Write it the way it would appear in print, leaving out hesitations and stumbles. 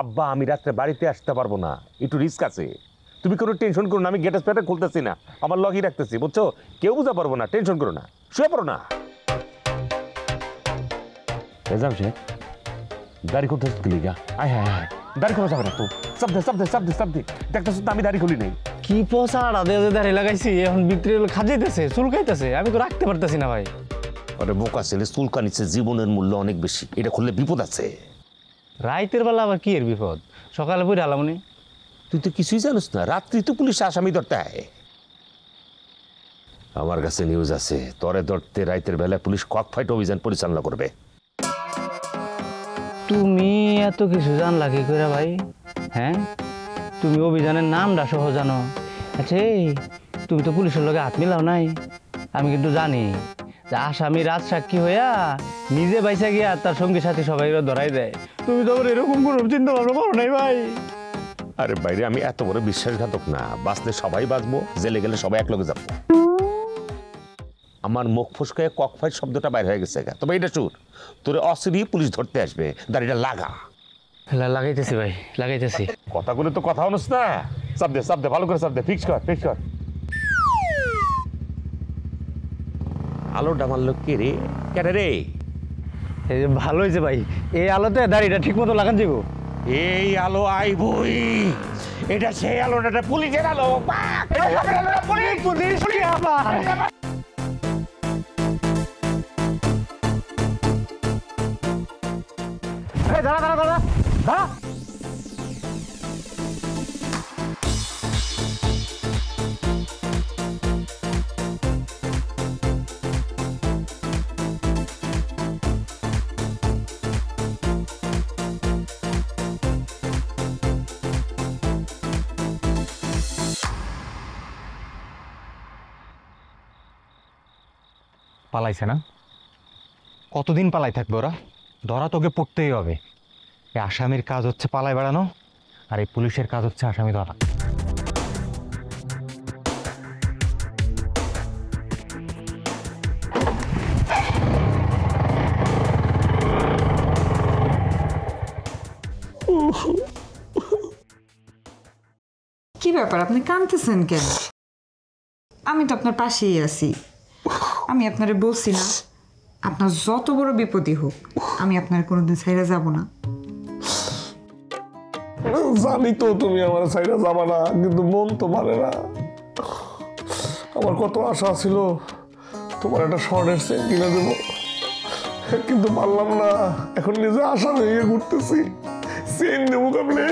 আব্বা আমি রাত্রে বাড়িতে আসতে পারবো না, একটু রিস্ক আছে। তুমি কোনো টেনশন করো না, আমি গেট প্যাটে খুলতেছি না, আমার লগই রাখতেছি, বুঝছো? কেউ বুঝা পারবো না, টেনশন করো না, শুয়ে পড়ো না। জামশেদ দাড়ি করতেছ কি লিগা? আয় হায় হায়, দাড়ি খোলা যাবে না তো। সব দে দেখতেছ তো আমি দাড়ি খুলি নাই। কি পোষা রাধে দাড়ি লাগাইছি, এখন ভিতরে খাজাইতেছে, চুলকাইতেছে, আমি তো রাখতে পারতেছি না ভাই। আরে বোকা ছেলে, চুলকানিচ্ছে জীবনের মূল্য অনেক বেশি, এটা খুললে বিপদ আছে। রাইতের বেলা আবার কি এর বিপদ? সকালে পড়ে আলামনি। তুই তো কিছুই জানিস না, রাত্রি তো পুলিশ আসামি ধরতে হয়। আমার কাছে নিউজ আছে, তরে ধরতে রাইতের বেলায় পুলিশ কক ফাইট অভিযান পরিচালনা করবে। তুমি এত কিছু জানলা কি করে ভাই? হ্যাঁ, তুমি অভিযানের নামটা সহ জানো। আচ্ছা তুমি তো পুলিশের লগে হাত মিলাও নাই। আমি কিন্তু জানি যে আসামি রাজ সাক্ষী হইয়া নিজে বাইসা গিয়া তার সঙ্গী সাথী সবাই ধরাই দেয়। তুমি তো আবার এরকম কোনো চিন্তা ভাবনা করো নাই ভাই। আরে বাইরে আমি এত বড় বিশ্বাসঘাতক না, বাঁচলে সবাই বাঁচবো, জেলে গেলে সবাই একলগে যাবো। আমার মুখ ফসকে কক ফাইট শব্দটা বাইর হয়ে গেছে, তবে এটা শুন, তোর অসিরি পুলিশ ধরতে আসবে, দাড়িটা লাগা। লাগাইতেছি ভাই, লাগাইতেছি। কথা বলে তো কথা হনস না, চাপ দে ভালো করে চাপ দে, ফিক্স কর। আলোটা মারলো কে রে? কেন রে? এই যে ভালো হয়েছে ভাই, এই আলোতে দাড়িটা ঠিক মতো লাগান যাবো। এই আলো আইবই, এটা সেই আলো না, এটা পুলিশের আলো। পুলিশ কি আবার? দাঁড়া। পালাইছে না? কতদিন পালাই থাকবে ওরা? ধরা তোকে পড়তেই হবে। এই আসামির কাজ হচ্ছে পালাই বেড়ানো, আর এই পুলিশের কাজ হচ্ছে আসামি ধরা। কি ব্যাপার, আপনি কাঁদতেছেন কেন? আমি তো আপনার পাশেই আছি। আমি আপনারে বলছি না, আপনার যত বড় বিপদই হোক আমি আপনার কোনোদিন ছাইরা যাব না। জানি তো তুমি আমার সাইডে যাবা না, কিন্তু মন তো মানে না। আমার কত আশা ছিল তোমার একটা স্বর্ণের চেন কিনে দেবো, কিন্তু পারলাম না। এখন নিজে আশা নিয়ে ঘুরতেছি, চেন দেবো কেমনে?